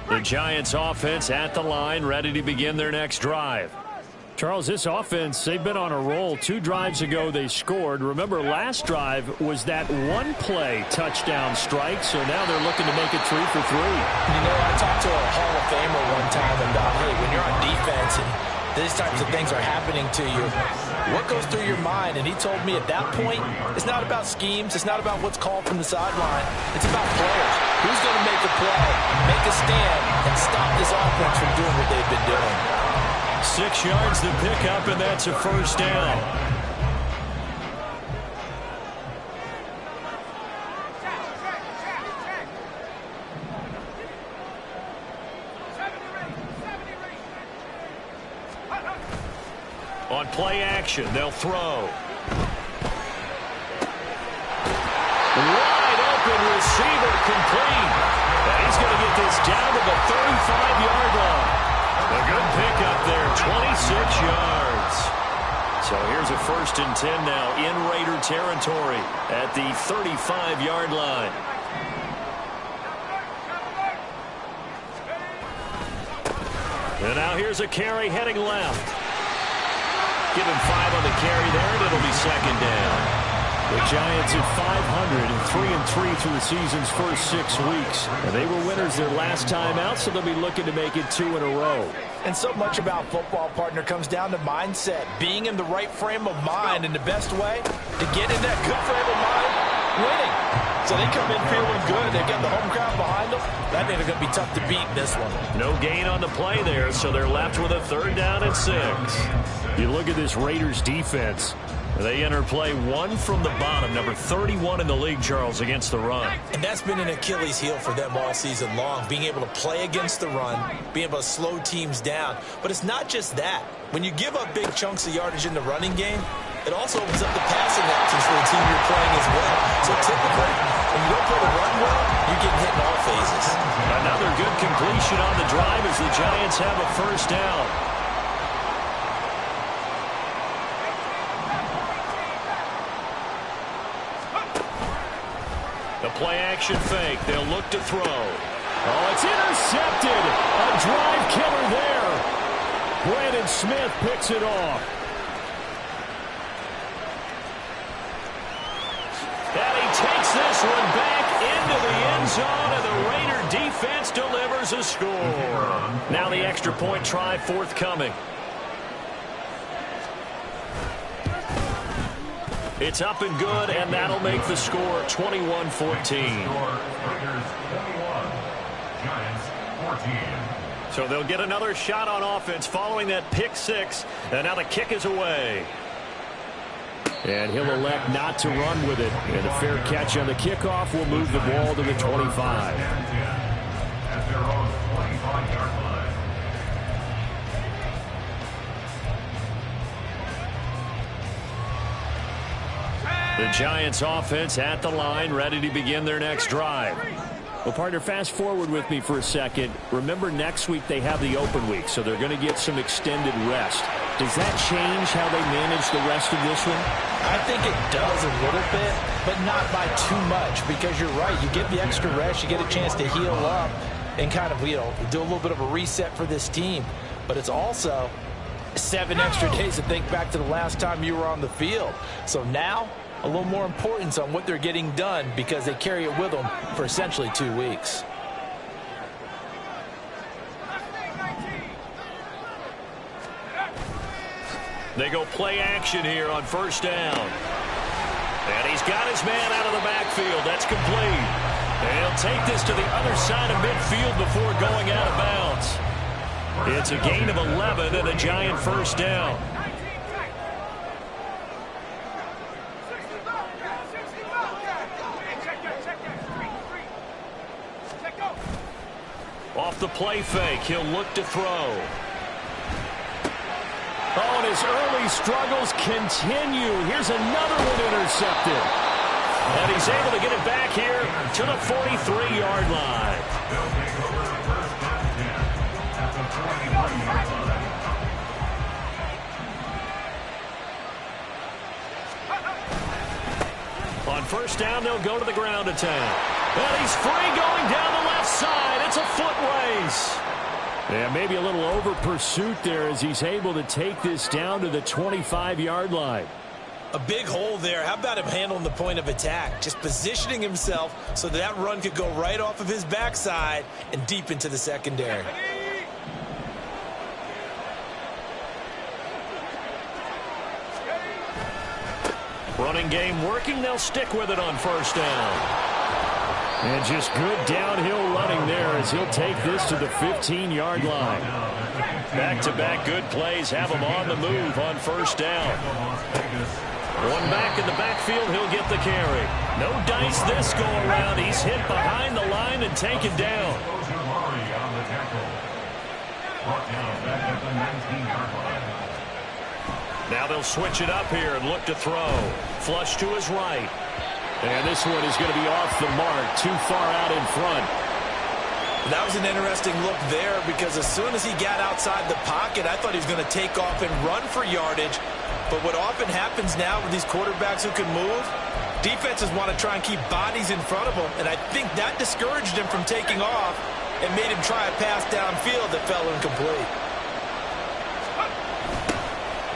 The Giants offense at the line, ready to begin their next drive. Charles, this offense, they've been on a roll. 2 drives ago, they scored. Remember, last drive was that one-play touchdown strike, so now they're looking to make it 3 for 3. You know, I talked to a Hall of Famer one time about, hey, when you're on defense and these types of things are happening to you, what goes through your mind? And he told me at that point, it's not about schemes. It's not about what's called from the sideline. It's about players. Who's going to make a play, make a stand, and stop this offense from doing what they've been doing? 6 yards to pick up, and that's a first down. On play action, they'll throw. Wide open receiver complete. And he's going to get this down to the 35-yard line. A good pickup there, 26 yards. So here's a 1st and 10 now in Raider territory at the 35-yard line. And now here's a carry heading left. Give him 5 on the carry there, and it'll be 2nd down. The Giants at 500 and 3-3 through the season's first 6 weeks. And they were winners their last time out, so they'll be looking to make it 2 in a row. And so much about football, partner, comes down to mindset. Being in the right frame of mind, and the best way to get in that good frame of mind, winning. So they come in feeling good. They've got the home crowd behind them. That means they're going to be tough to beat in this one. No gain on the play there, so they're left with a 3rd down and 6. You look at this Raiders defense. They enter play 1 from the bottom, number 31 in the league, Charles, against the run. And that's been an Achilles heel for them all season long, being able to play against the run, being able to slow teams down. But it's not just that. When you give up big chunks of yardage in the running game, it also opens up the passing options for the team you're playing as well. So typically, when you don't play the run well, you're getting hit in all phases. Another good completion on the drive as the Giants have a 1st down. The play-action fake. They'll look to throw. Oh, it's intercepted. A drive killer there. Brandon Smith picks it off. And he takes this one back into the end zone, and the Raider defense delivers a score. Now the extra point try forthcoming. It's up and good, and that'll make the score 21-14. So they'll get another shot on offense following that pick 6, and now the kick is away. And he'll elect not to run with it. And a fair catch on the kickoff will move the ball to the 25. The Giants offense at the line, ready to begin their next drive. Well, partner, fast forward with me for a second. Remember, next week they have the open week, so they're going to get some extended rest. Does that change how they manage the rest of this one? I think it does a little bit, but not by too much, because you're right. You get the extra rest, you get a chance to heal up and kind of, do a little bit of a reset for this team. But it's also 7 extra days to think back to the last time you were on the field. So now, a little more importance on what they're getting done because they carry it with them for essentially 2 weeks. They go play action here on 1st down. And he's got his man out of the backfield. That's complete. And he'll take this to the other side of midfield before going out of bounds. It's a gain of 11 and a Giant 1st down. Off the play fake, he'll look to throw. Oh, and his early struggles continue. Here's another one intercepted. And he's able to get it back here to the 43-yard line. On 1st down, they'll go to the ground attack. And he's free going down the left side. It's a foot race. Yeah, maybe a little over pursuit there as he's able to take this down to the 25-yard line. A big hole there. How about him handling the point of attack? Just positioning himself so that run could go right off of his backside and deep into the secondary. Running game working. They'll stick with it on first down. And just good downhill running there as he'll take this to the 15-yard line. Back-to-back good plays have him on the move on first down. One back in the backfield, he'll get the carry. No dice this go-around. He's hit behind the line and taken down. Now they'll switch it up here and look to throw. Flush to his right. And this one is going to be off the mark, too far out in front. That was an interesting look there because as soon as he got outside the pocket, I thought he was going to take off and run for yardage. But what often happens now with these quarterbacks who can move, defenses want to try and keep bodies in front of them. And I think that discouraged him from taking off and made him try a pass downfield that fell incomplete.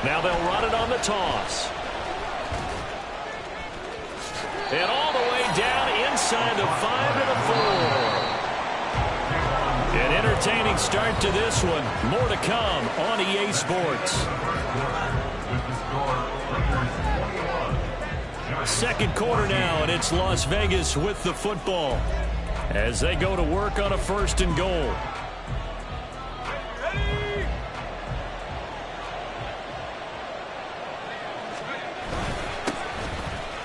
Now they'll run it on the toss. And all the way down inside the 5 to the 4. An entertaining start to this one. More to come on EA Sports. Second quarter now, and it's Las Vegas with the football as they go to work on a 1st and goal.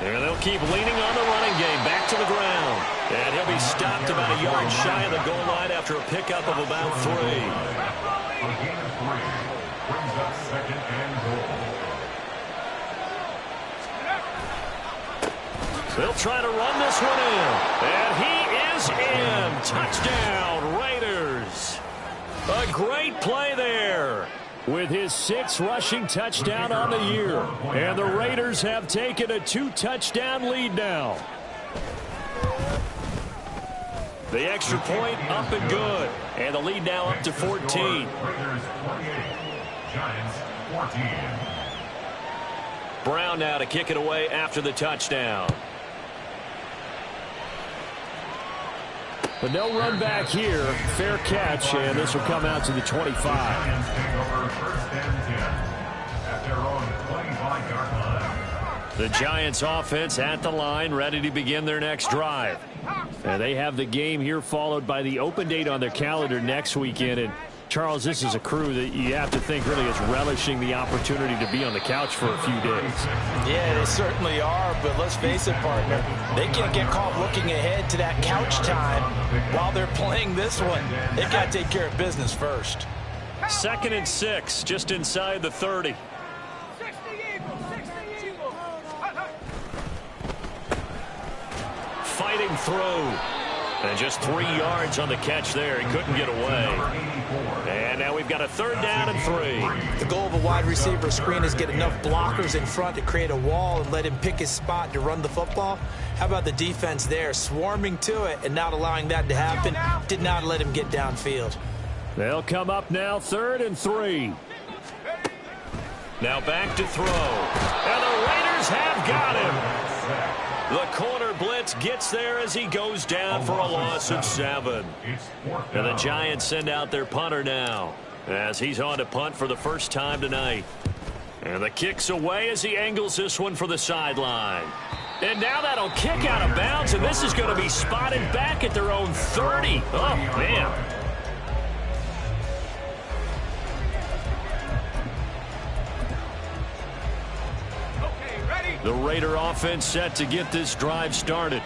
And they'll keep leaning on the running game back to the ground. And he'll be stopped about a yard shy of the goal line after a pickup of about 3. They'll try to run this one in. And he is in. Touchdown, Raiders. A great play there, with his 6th rushing touchdown on the year. And the Raiders have taken a 2-touchdown lead now. The extra point up and good. And the lead now up to 14. Raiders 28, Giants 14. Brown now to kick it away after the touchdown. But no run back here. Fair catch, and this will come out to the 25. Giants take over 1st and 10 at their own 25-yard line. The Giants offense at the line, ready to begin their next drive. And they have the game here followed by the open date on their calendar next weekend. And Charles, this is a crew that you have to think really is relishing the opportunity to be on the couch for a few days. Yeah, they certainly are, but let's face it, partner, they can't get caught looking ahead to that couch time while they're playing this one. They've got to take care of business first. 2nd and 6, just inside the 30. Fighting through. And just 3 yards on the catch there. He couldn't get away. And now we've got a 3rd down and 3. The goal of a wide receiver screen is get enough blockers in front to create a wall and let him pick his spot to run the football. How about the defense there, swarming to it and not allowing that to happen? Did not let him get downfield. They'll come up now, 3rd and 3. Now back to throw. And the Raiders have got him. The corner blitz gets there as he goes down for a loss of 7. And the Giants send out their punter now as he's on to punt for the first time tonight. And the kick's away as he angles this one for the sideline. And now that'll kick out of bounds, and this is going to be spotted back at their own 30. Oh, man. The Raider offense set to get this drive started.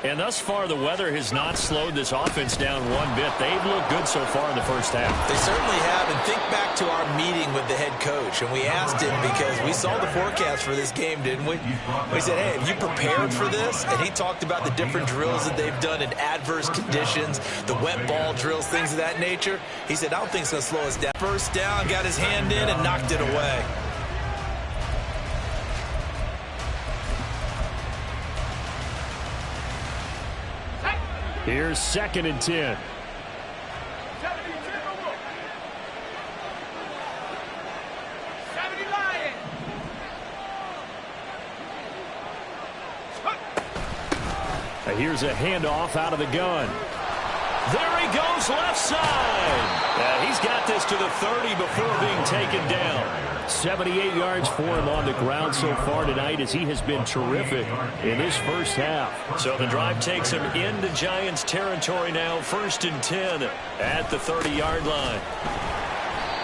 And thus far, the weather has not slowed this offense down one bit. They've looked good so far in the first half. They certainly have. And think back to our meeting with the head coach. And we asked him because we saw the forecast for this game, didn't we? We said, hey, have you prepared for this? And he talked about the different drills that they've done in adverse conditions, the wet ball drills, things of that nature. He said, I don't think it's going to slow us down. First down, got his hand in and knocked it away. Here's 2nd and 10. here's a handoff out of the gun. There he goes, left side. He's got this to the 30 before being taken down. 78 yards for him on the ground so far tonight as he has been terrific in this first half. So the drive takes him into Giants territory now, 1st and 10 at the 30-yard line.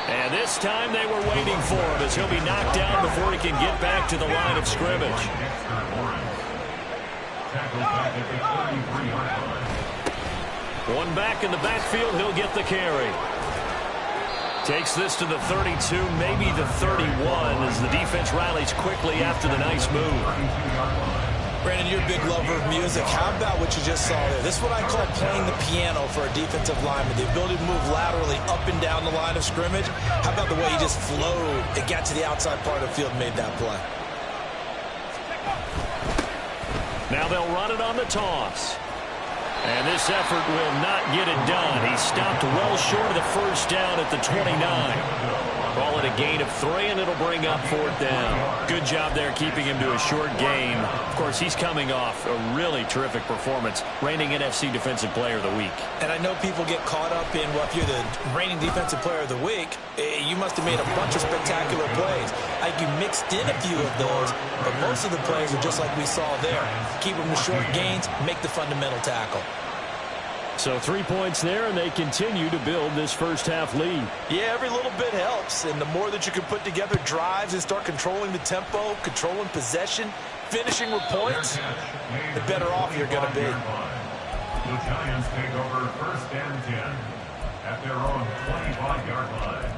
And this time they were waiting for him as he'll be knocked down before he can get back to the line of scrimmage. One back in the backfield, he'll get the carry. Takes this to the 32, maybe the 31, as the defense rallies quickly after the nice move. Brandon, you're a big lover of music. How about what you just saw there? This is what I call playing the piano for a defensive lineman. The ability to move laterally up and down the line of scrimmage. How about the way he just flowed and got to the outside part of the field and made that play? Now they'll run it on the toss. And this effort will not get it done. He stopped well short of the first down at the 29. Call it a gain of 3, and it'll bring up 4th down. Good job there keeping him to a short gain. Of course, he's coming off a really terrific performance, reigning NFC Defensive Player of the Week. And I know people get caught up in, well, if you're the reigning Defensive Player of the Week, you must have made a bunch of spectacular plays. Like you mixed in a few of those, but most of the plays are just like we saw there. Keep them to short gains, make the fundamental tackle. So 3 points there, and they continue to build this first half lead. Yeah, every little bit helps, and the more that you can put together drives and start controlling the tempo, controlling possession, finishing with points, the better off you're going to be. The Giants take over 1st and 10 at their own 25-yard line.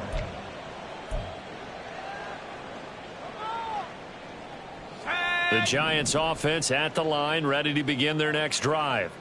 The Giants offense at the line, ready to begin their next drive.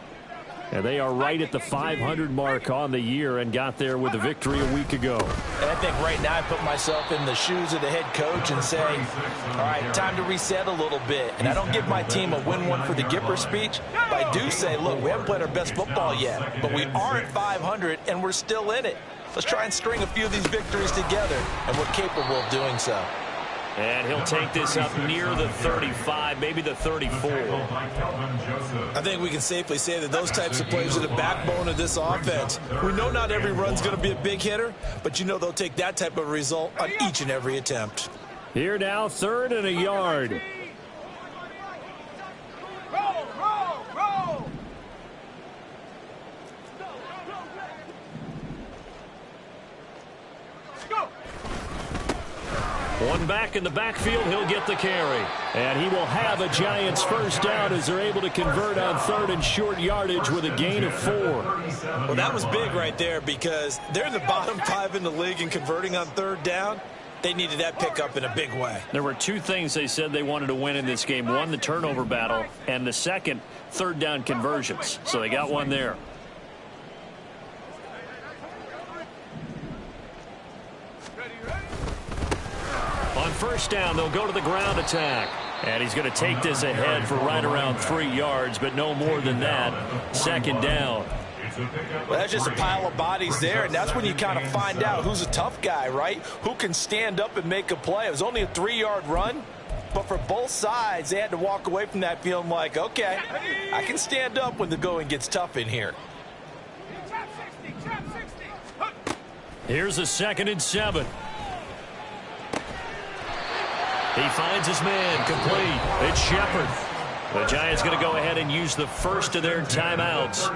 And they are right at the 500 mark on the year and got there with a victory a week ago. And I think right now I put myself in the shoes of the head coach and say, all right, time to reset a little bit. And I don't give my team a win one for the Gipper speech, but I do say, look, we haven't played our best football yet, but we are at 500 and we're still in it. Let's try and string a few of these victories together, and we're capable of doing so. And he'll take this up near the 35, maybe the 34. I think we can safely say that those types of plays are the backbone of this offense. We know not every run's going to be a big hitter, but you know they'll take that type of result on each and every attempt. Here now, 3rd and a yard. One back in the backfield, he'll get the carry. And he will have a Giants first down as they're able to convert on 3rd and short yardage with a gain of 4. Well, that was big right there because they're in the bottom 5 in the league in converting on 3rd down. They needed that pickup in a big way. There were 2 things they said they wanted to win in this game. One, the turnover battle, and the second, 3rd down conversions. So they got one there. On first down, they'll go to the ground attack. And he's going to take this ahead for right around 3 yards, but no more than that. 2nd down. Well, that's just a pile of bodies there, and that's when you kind of find out who's a tough guy, right? Who can stand up and make a play. It was only a 3-yard run, but for both sides, they had to walk away from that feeling like, okay, I can stand up when the going gets tough in here. Here's a 2nd and 7. He finds his man complete. It's Shepard. The Giants going to go ahead and use the first of their timeouts.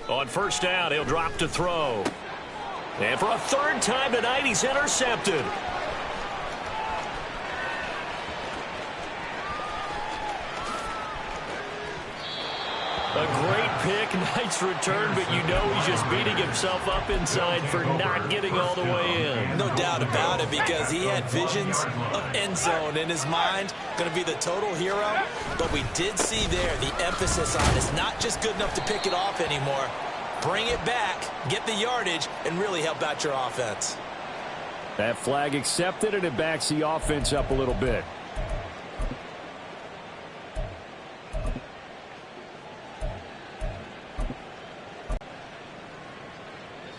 On first down, he'll drop to throw. And for a 3rd time tonight, he's intercepted. A great pick, nice return, but you know he's just beating himself up inside for not getting all the way in. No doubt about it, because he had visions of end zone in his mind, going to be the total hero. But we did see there the emphasis on it's not just good enough to pick it off anymore. Bring it back, get the yardage, and really help out your offense. That flag accepted, and it backs the offense up a little bit.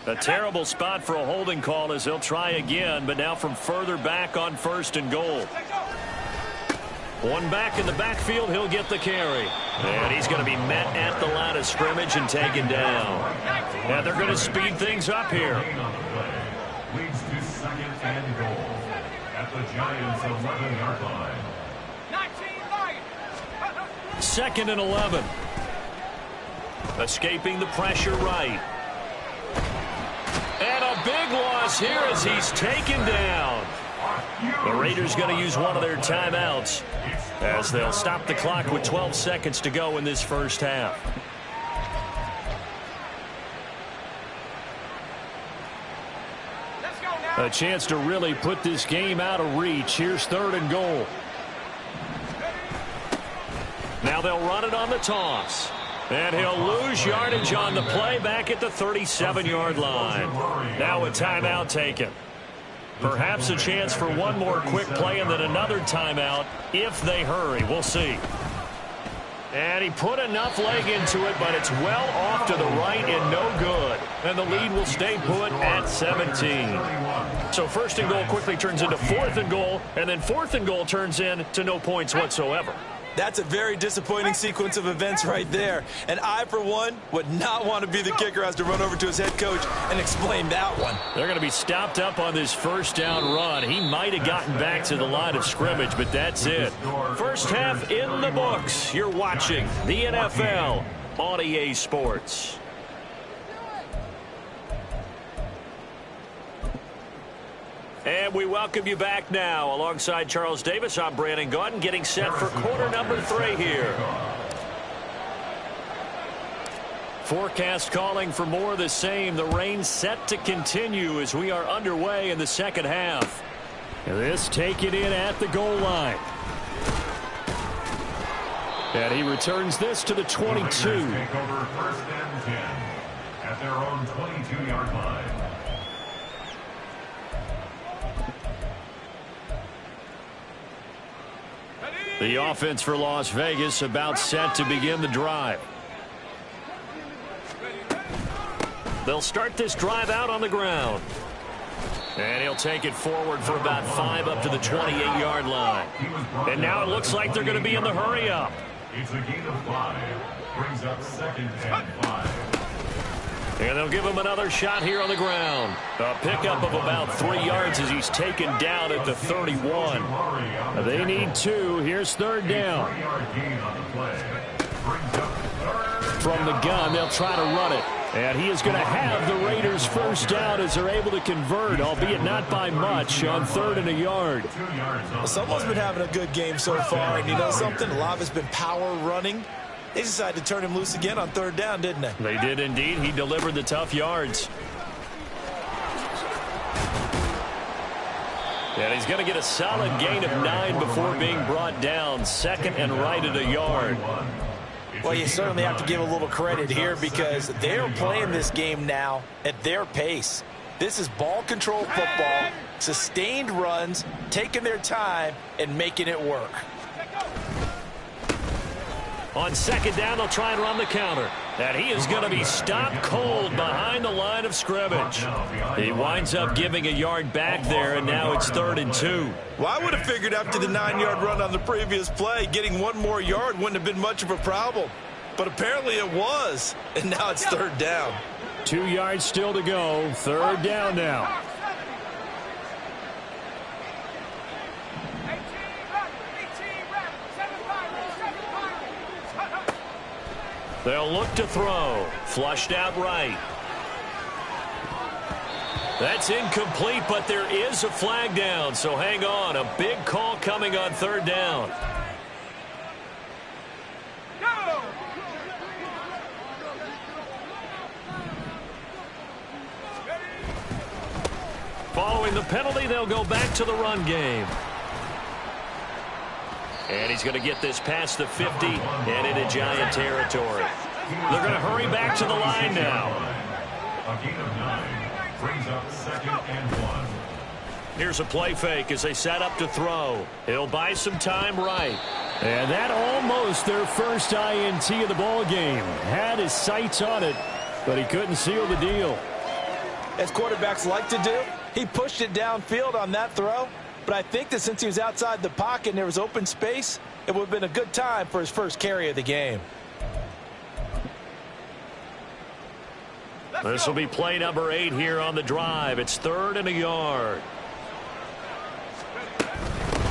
A terrible spot for a holding call as he'll try again, but now from further back on 1st and goal. One back in the backfield, he'll get the carry. And he's going to be met at the line of scrimmage and taken down. And they're going to speed things up here. Leads to 2nd and goal at the Giants' 11-yard line. 2nd and 11. Escaping the pressure right. And a big loss here as he's taken down. The Raiders going to use one of their timeouts as they'll stop the clock with 12 seconds to go in this first half. A chance to really put this game out of reach. Here's 3rd and goal. Now they'll run it on the toss. And he'll lose yardage on the play back at the 37-yard line. Now a timeout taken. Perhaps a chance for one more quick play and then another timeout if they hurry. We'll see. And he put enough leg into it, but it's well off to the right and no good. And the lead will stay put at 17. So 1st and goal quickly turns into 4th and goal, and then 4th and goal turns into no points whatsoever. That's a very disappointing sequence of events right there. And I, for one, would not want to be the kicker who has to run over to his head coach and explain that one. They're going to be stopped up on this 1st down run. He might have gotten back to the line of scrimmage, but that's it. First half in the books. You're watching the NFL on EA Sports. And we welcome you back now. Alongside Charles Davis, I'm Brandon Gaudin, getting set for quarter number 3 here. Forecast calling for more of the same. The rain set to continue as we are underway in the second half. And this taken in at the goal line. And he returns this to the 22. Take over 1st and 10 at their own 22-yard line. The offense for Las Vegas about set to begin the drive. They'll start this drive out on the ground. And he'll take it forward for about 5 up to the 28-yard line. And now it looks like they're going to be in the hurry up. It's a gain of 5. Brings up 2nd and 5. And they'll give him another shot here on the ground. A pickup of about 3 yards as he's taken down at the 31. They need 2. Here's 3rd down. From the gun, they'll try to run it. And he is going to have the Raiders first down as they're able to convert, albeit not by much, on 3rd and a yard. Well, someone's been having a good game so far, and you know something? A lot has been power running. They decided to turn him loose again on 3rd down, didn't they? They did indeed. He delivered the tough yards. And he's going to get a solid gain of 9 before being brought down. 2nd and right at a yard. Well, you certainly have to give a little credit here because they're playing this game now at their pace. This is ball control football, sustained runs, taking their time, and making it work. On 2nd down, they'll try and run the counter. And he is going to be stopped cold behind the line of scrimmage. He winds up giving a yard back there, and now it's 3rd and 2. Well, I would have figured after the 9-yard run on the previous play, getting 1 more yard wouldn't have been much of a problem. But apparently it was, and now it's 3rd down. 2 yards still to go. 3rd down now. They'll look to throw. Flushed out right. That's incomplete, but there is a flag down, so hang on. A big call coming on 3rd down. Following the penalty, they'll go back to the run game. And he's going to get this past the 50 and into Giant territory. They're going to hurry back to the line now. A gain of 9 brings up 2nd and 1. Here's a play fake as they set up to throw. He'll buy some time right. And that almost their first INT of the ball game. Had his sights on it, but he couldn't seal the deal. as quarterbacks like to do. He pushed it downfield on that throw, but I think that since he was outside the pocket and there was open space, it would have been a good time for his first carry of the game. This will be play number 8 here on the drive. It's 3rd and a yard.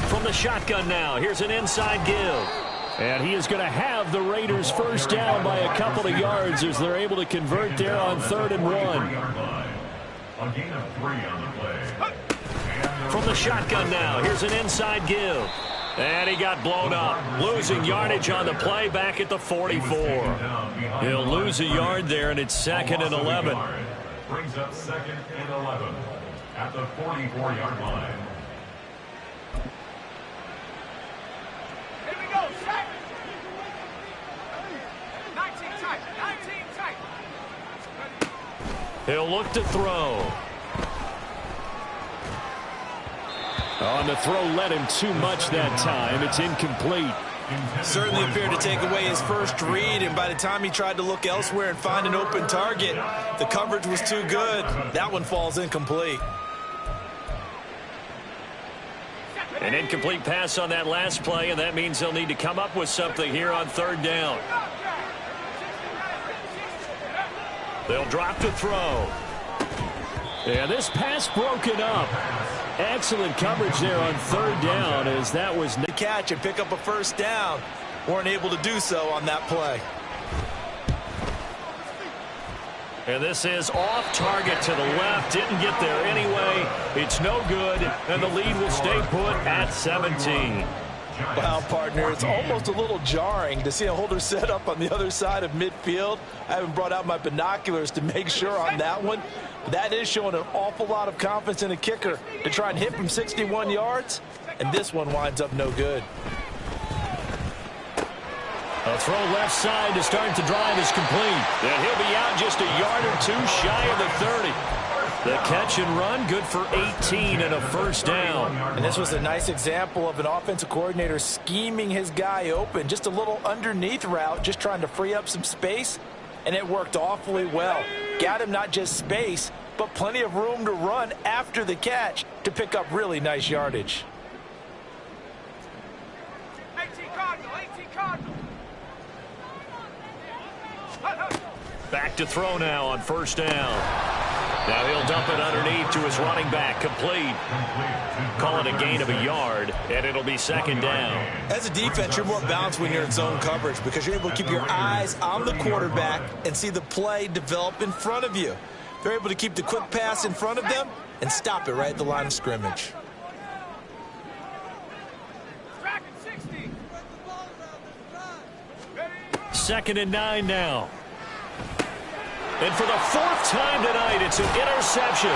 From the shotgun now, here's an inside give. And he is going to have the Raiders first down by a couple of yards as they're able to convert there on 3rd and 1. A gain of 3 on the play. From the shotgun now, here's an inside give. And he got blown up, losing yardage on the play back at the 44. He'll lose a yard there, and it's 2nd and 11. Brings up 2nd and 11 at the 44-yard line. Here we go, set. 19 tight, 19 tight. He'll look to throw. On the throw led him too much that time. It's incomplete. Certainly appeared to take away his first read, and by the time he tried to look elsewhere and find an open target, the coverage was too good. That one falls incomplete. An incomplete pass on that last play, and that means they'll need to come up with something here on 3rd down. They'll drop to throw. And this pass broken up. Excellent coverage there on 3rd down as that was The catch and pick up a first down. Weren't able to do so on that play. And this is off target to the left. Didn't get there anyway. It's no good, and the lead will stay put at 17. Well, partner, it's almost a little jarring to see a holder set up on the other side of midfield. I haven't brought out my binoculars to make sure on that one. That is showing an awful lot of confidence in a kicker to try and hit from 61 yards, and this one winds up no good. A throw left side to start the drive is complete. And he'll be out just a yard or two shy of the 30. The catch and run, good for 18 and a first down. And this was a nice example of an offensive coordinator scheming his guy open. Just a little underneath route, just trying to free up some space, and it worked awfully well. Got him not just space, but plenty of room to run after the catch to pick up really nice yardage. 18 Cardinal, 18 Cardinal. Back to throw now on first down. Now he'll dump it underneath to his running back. Complete. Call it a gain of a yard, and it'll be 2nd down. As a defense, you're more balanced when you're in zone coverage because you're able to keep your eyes on the quarterback and see the play develop in front of you. They're able to keep the quick pass in front of them and stop it right at the line of scrimmage. Tracking 60. 2nd and 9 now. And for the 4th time tonight, it's an interception.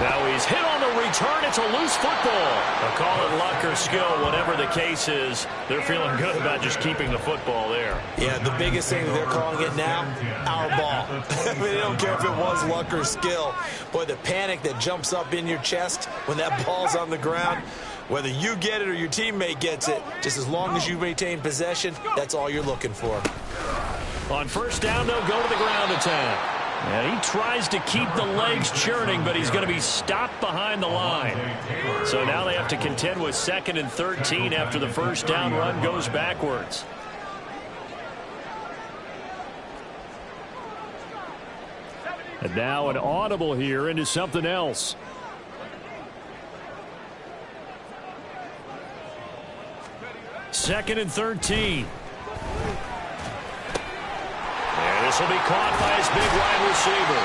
Now he's hit on the return. It's a loose football. They'll call it luck or skill, whatever the case is. They're feeling good about just keeping the football there. Yeah, the biggest thing they're calling it now, our ball. I mean, they don't care if it was luck or skill. Boy, the panic that jumps up in your chest when that ball's on the ground, whether you get it or your teammate gets it, just as long as you maintain possession, that's all you're looking for. On first down, they'll go to the ground attack. And he tries to keep the legs churning, but he's going to be stopped behind the line. So now they have to contend with 2nd and 13 after the first down run goes backwards. And now an audible here into something else. Second and 13. And this will be caught by his big wide receiver.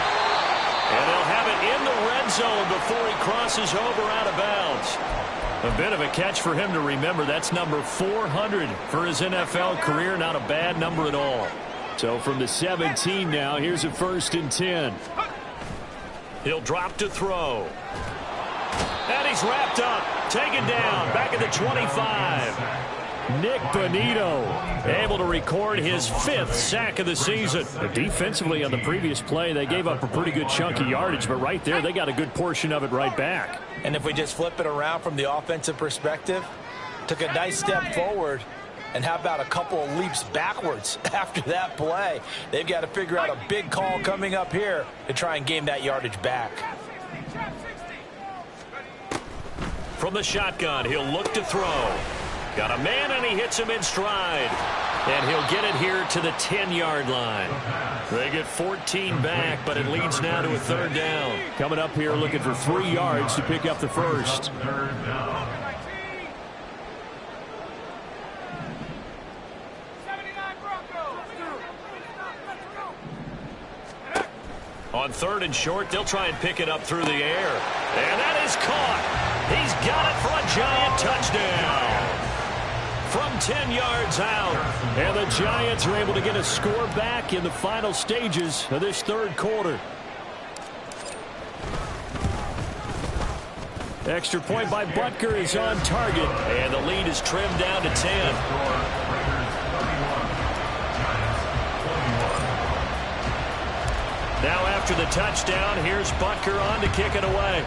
And they'll have it in the red zone before he crosses over out of bounds. A bit of a catch for him to remember. That's number 400 for his NFL career. Not a bad number at all. So from the 17 now, here's a 1st and 10. He'll drop to throw. And he's wrapped up. Taken down. Back at the 25. Nick Bonito able to record his 5th sack of the season. Defensively on the previous play, they gave up a pretty good chunk of yardage, but right there, they got a good portion of it right back. And if we just flip it around from the offensive perspective, took a nice step forward, And how about a couple of leaps backwards after that play? They've got to figure out a big call coming up here to try and gain that yardage back. From the shotgun, he'll look to throw. Got a man, and he hits him in stride. And he'll get it here to the 10-yard line. They get 14 back, but it leads now to a third down. Coming up here looking for 3 yards to pick up the first. On 3rd and short, they'll try and pick it up through the air. And that is caught. He's got it for a giant touchdown. From 10 yards out. And the Giants are able to get a score back in the final stages of this third quarter. Extra point by Butker is on target. And the lead is trimmed down to 10. Now after the touchdown, here's Butker on to kick it away.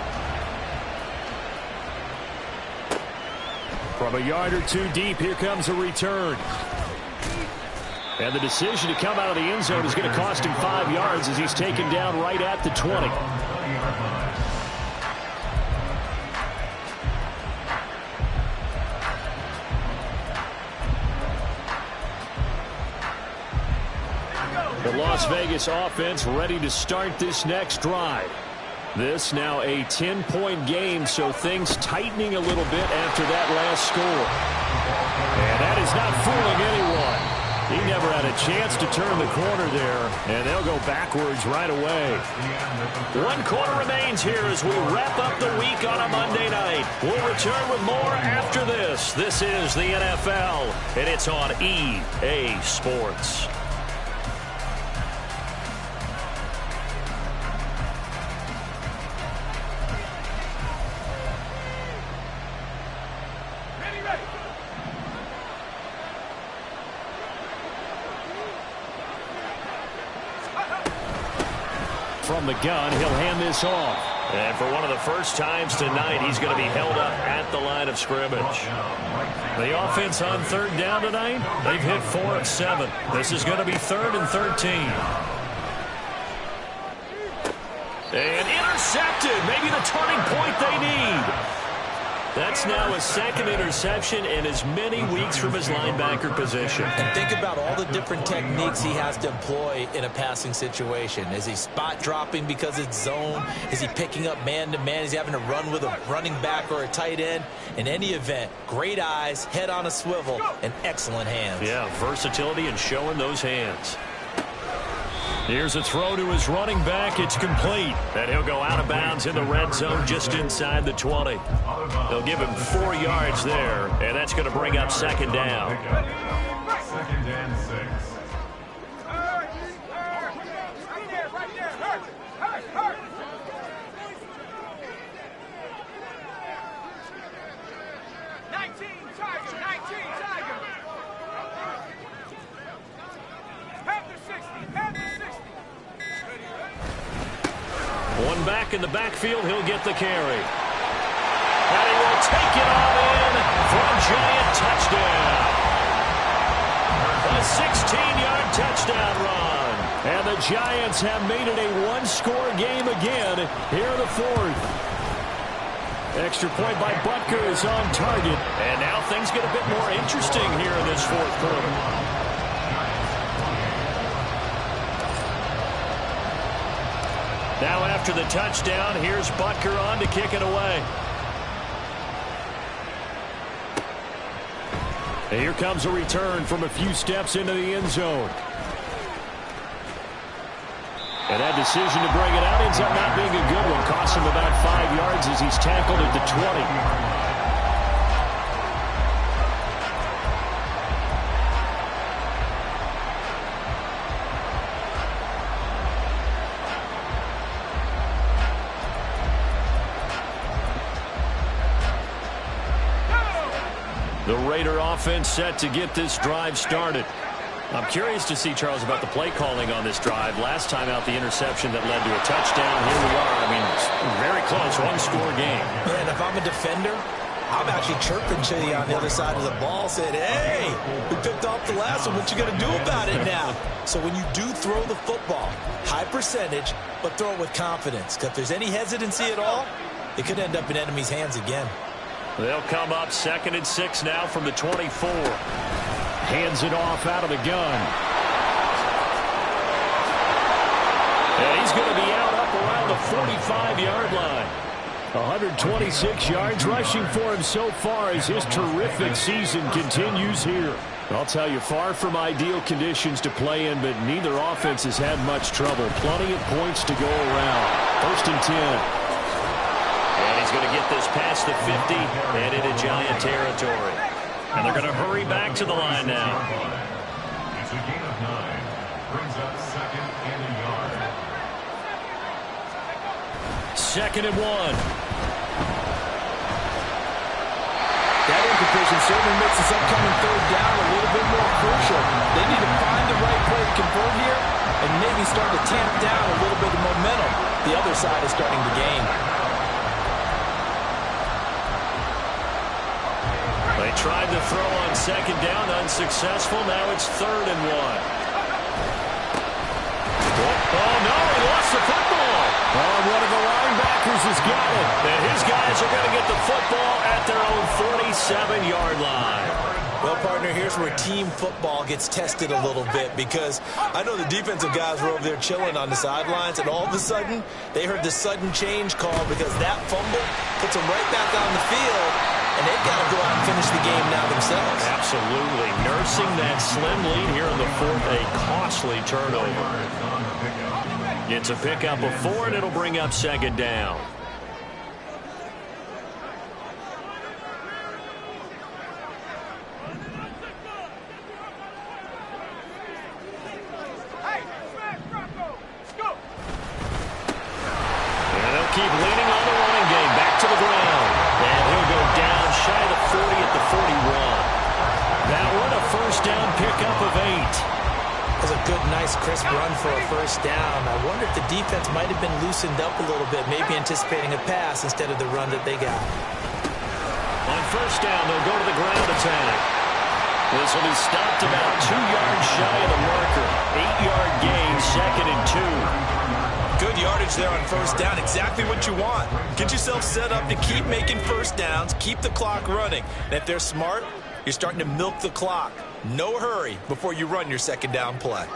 From a yard or two deep, here comes a return. And the decision to come out of the end zone is going to cost him 5 yards as he's taken down right at the 20. The Las Vegas offense ready to start this next drive. This now a 10-point game, so things tightening a little bit after that last score. And that is not fooling anyone. He never had a chance to turn the corner there, and they'll go backwards right away. 1 quarter remains here as we wrap up the week on a Monday night. We'll return with more after this. This is the NFL, and it's on EA Sports. From the gun, he'll hand this off. And for one of the first times tonight, he's going to be held up at the line of scrimmage. The offense on 3rd down tonight, they've hit 4 of 7. This is going to be 3rd and 13. And intercepted. Maybe the turning point they need. That's now a 2nd interception in as many weeks from his linebacker position. And think about all the different techniques he has to employ in a passing situation. Is he spot dropping because it's zone? Is he picking up man-to-man? Is he having to run with a running back or a tight end? In any event, great eyes, head on a swivel, and excellent hands. Yeah, versatility and showing those hands. Here's a throw to his running back. It's complete. And he'll go out of bounds in the red zone just inside the 20. They'll give him 4 yards there, and that's going to bring up 2nd down. 2nd and 6. Right there. Hurt. 19 Tiger. Panther 60. One back in the backfield, he'll get the carry. And he will take it all in for a giant touchdown. A 16-yard touchdown run. And the Giants have made it a 1-score game again here in the 4th. Extra point by Butker is on target. And now things get a bit more interesting here in this 4th quarter. Now after the touchdown, here's Butker on to kick it away. And here comes a return from a few steps into the end zone. And that decision to bring it out ends up not being a good one. Costs him about 5 yards as he's tackled at the 20. The Raider offense set to get this drive started. I'm curious to see, Charles, about the play calling on this drive. Last time out, the interception that led to a touchdown. Here we are. I mean, it's very close, 1-score game. And if I'm a defender, I'm actually chirping to you on the other side of the ball, saying, hey, we picked off the last one. What you going to do about it now? So when you do throw the football, high percentage, but throw it with confidence. Because if there's any hesitancy at all, it could end up in enemy's hands again. They'll come up 2nd and 6 now from the 24. Hands it off out of the gun. And he's going to be out up around the 45-yard line. 126 yards rushing for him so far as his terrific season continues here. I'll tell you, far from ideal conditions to play in, but neither offense has had much trouble. Plenty of points to go around. 1st and 10. And he's going to get this past the 50 and into Giant territory. And they're going to hurry back to the line now. It's a gain of 9. Brings up 2nd and a yard. 2nd and 1. That incompletion certainly makes this upcoming 3rd down a little bit more crucial. They need to find the right play to convert here and maybe start to tamp down a little bit of momentum. The other side is starting to gain. They tried to throw on 2nd down, unsuccessful. Now it's 3rd and 1. Oh, no, he lost the football. Oh, one of the linebackers has got it. And his guys are going to get the football at their own 47-yard line. Well, partner, here's where team football gets tested a little bit, because I know the defensive guys were over there chilling on the sidelines, and all of a sudden, they heard the sudden change call because that fumble puts them right back on the field, and they've got to go out and finish the game now themselves. Absolutely. Nursing that slim lead here in the 4th, a costly turnover. It's a pickup of 4, and it'll bring up 2nd down. Keep leaning on the running game. Back to the ground. And he'll go down shy of the 40 at the 41. Now what a 1st down pickup of 8. That was a good, nice, crisp run for a 1st down. I wonder if the defense might have been loosened up a little bit, maybe anticipating a pass instead of the run that they got. On 1st down, they'll go to the ground attack. This will be stopped about 2 yards shy of the marker. 8-yard gain, 2nd and 2. Good yardage there on 1st down. Exactly what you want. Get yourself set up to keep making 1st downs, keep the clock running. And if they're smart, you're starting to milk the clock. No hurry before you run your 2nd down play.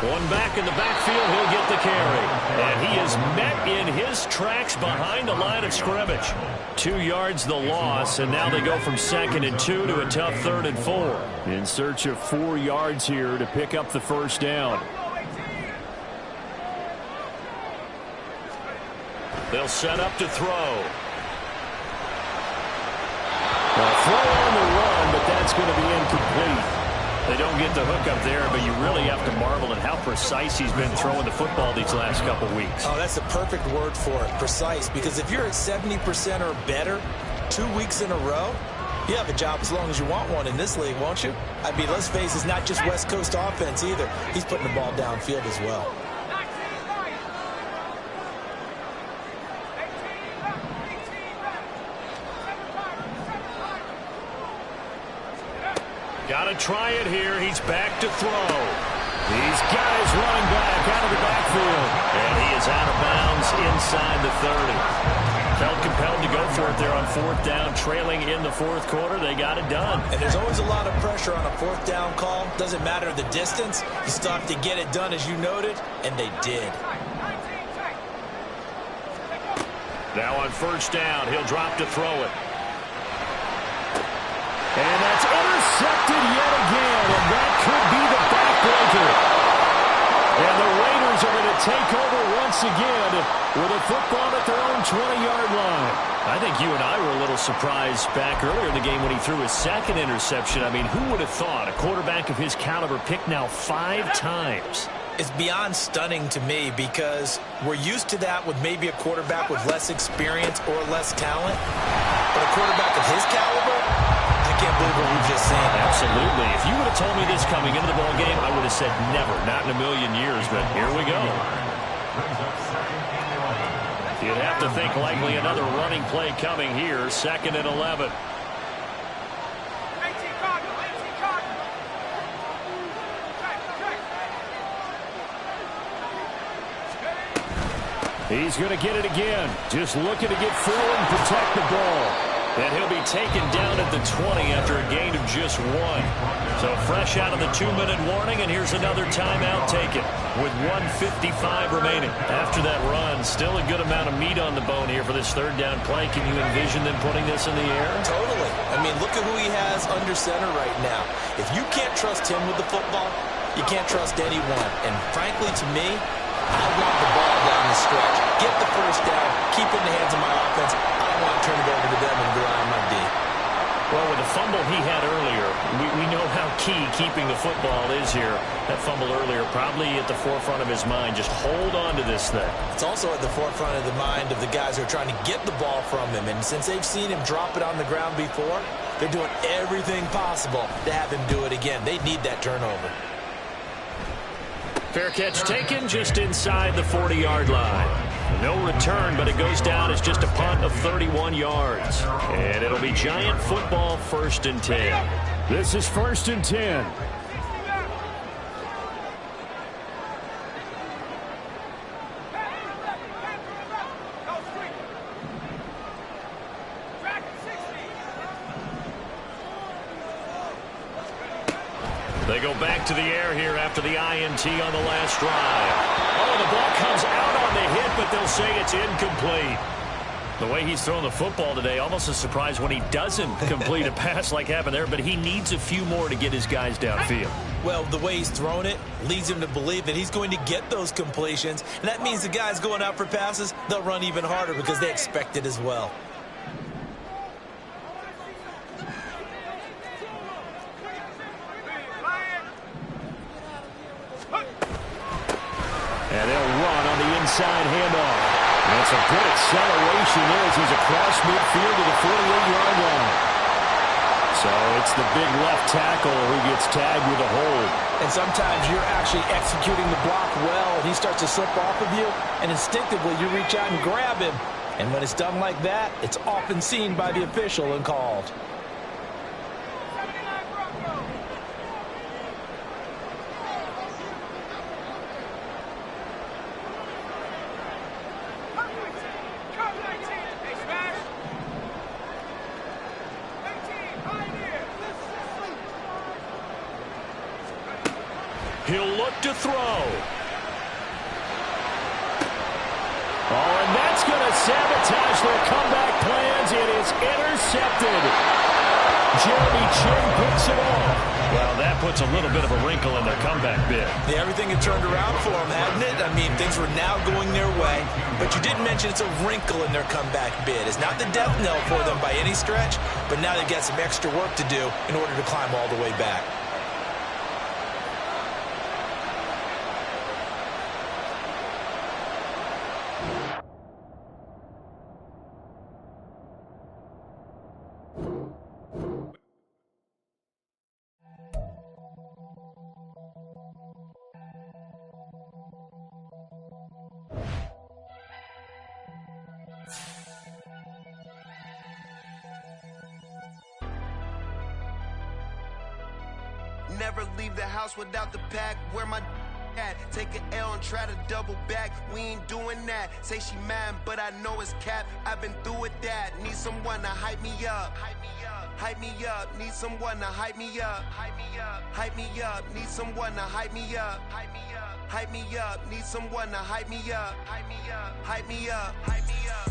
One back in the backfield, he'll get the carry. And he is met in his tracks behind the line of scrimmage. 2 yards the loss, and now they go from 2nd and 2 to a tough 3rd and 4. In search of 4 yards here to pick up the 1st down. They'll set up to throw. Well, throw on the run, but that's going to be incomplete. They don't get the hook up there, but you really have to marvel at how precise he's been throwing the football these last couple weeks. Oh, that's the perfect word for it, precise. Because if you're at 70% or better 2 weeks in a row, you have a job as long as you want one in this league, won't you? I mean, let's face it, it's not just West Coast offense either. He's putting the ball downfield as well. Got to try it here. He's back to throw. These guys running back out of the backfield. And he is out of bounds inside the 30. Felt compelled to go for it there on 4th down, trailing in the 4th quarter. They got it done. And there's always a lot of pressure on a 4th down call. Doesn't matter the distance. You still have to get it done, as you noted, and they did. Now on 1st down, he'll drop to throw it. And that's intercepted yet again, and that could be the backbreaker. And the Raiders are going to take over once again with a football at their own 20-yard line. I think you and I were a little surprised back earlier in the game when he threw his 2nd interception. I mean, who would have thought a quarterback of his caliber picked now 5 times? It's beyond stunning to me, because we're used to that with maybe a quarterback with less experience or less talent. But a quarterback of his caliber, I can't believe what we've just seen. Absolutely. If you would have told me this coming into the ballgame, I would have said never, not in a million years, but here we go. You'd have to think likely another running play coming here. 2nd and 11. 18 Cardinal, 18 Cardinal. Check. He's going to get it again. Just looking to get forward and protect the ball. And he'll be taken down at the 20 after a gain of just 1. So fresh out of the 2-minute warning, and here's another timeout taken with 1:55 remaining. After that run, still a good amount of meat on the bone here for this 3rd down play. Can you envision them putting this in the air? Totally. I mean, look at who he has under center right now. If you can't trust him with the football, you can't trust anyone. And frankly, to me, I want the ball down the stretch. Get the 1st down, keep it in the hands of my offense. I don't want to turn it over to them and rely on my D. Well, with the fumble he had earlier, we know how key keeping the football is here. That fumble earlier probably at the forefront of his mind. Just hold on to this thing. It's also at the forefront of the mind of the guys who are trying to get the ball from him. And since they've seen him drop it on the ground before, they're doing everything possible to have him do it again. They need that turnover. Fair catch taken just inside the 40-yard line. No return, but it goes down as just a punt of 31 yards. And it'll be Giant football 1st and 10. This is 1st and 10. They go back to the air here after the INT on the last drive. Oh, the ball comes out on the hit, but they'll say it's incomplete. The way he's throwing the football today, almost a surprise when he doesn't complete a pass like happened there, but he needs a few more to get his guys downfield. Well, the way he's thrown it leads him to believe that he's going to get those completions, and that means the guys going out for passes, they'll run even harder because they expect it as well. And they'll run on the inside handoff. And some good acceleration there as he's across midfield to the 48-yard line. So it's the big left tackle who gets tagged with a hold. And sometimes you're actually executing the block well, and he starts to slip off of you, and instinctively you reach out and grab him. And when it's done like that, it's often seen by the official and called. He'll look to throw. Oh, and that's going to sabotage their comeback plans. It is intercepted. Jeremy Chin picks it off. Well, that puts a little bit of a wrinkle in their comeback bid. Yeah, everything had turned around for them, hadn't it? I mean, things were now going their way. But you didn't mention it's a wrinkle in their comeback bid. It's not the death knell for them by any stretch, but now they've got some extra work to do in order to climb all the way back. Never leave the house without the pack. Where my at? Take an L and try to double back. We ain't doing that. Say she mad, but I know it's cap. I've been through with that. Need someone to hype me up. Hype me up. Hype me up. Need someone to hype me up. Hype me up. Hype me up. Need someone to hype me up. Hype me up. Hype me up. Need someone to hype me up. Hype me up. Hype me up. Hype me up. Hype me up.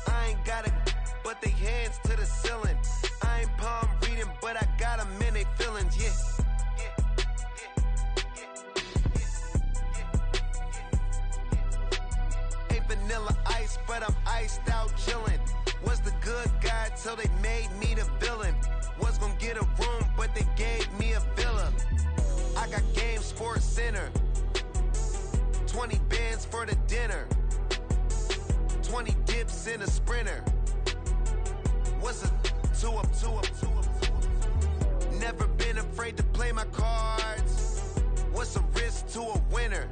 I ain't got a, but they hands to the ceiling. I ain't palm reading, but I got them in they feelings, yeah. Ain't vanilla ice, but I'm iced out chillin'. Was the good guy till they made me the villain. Was gonna get a room, but they gave me a villa. I got Game Sports Center. 20 bands for the dinner. 20 dips in a sprinter. What's a two up? Never been afraid to play my cards. What's a risk to a winner?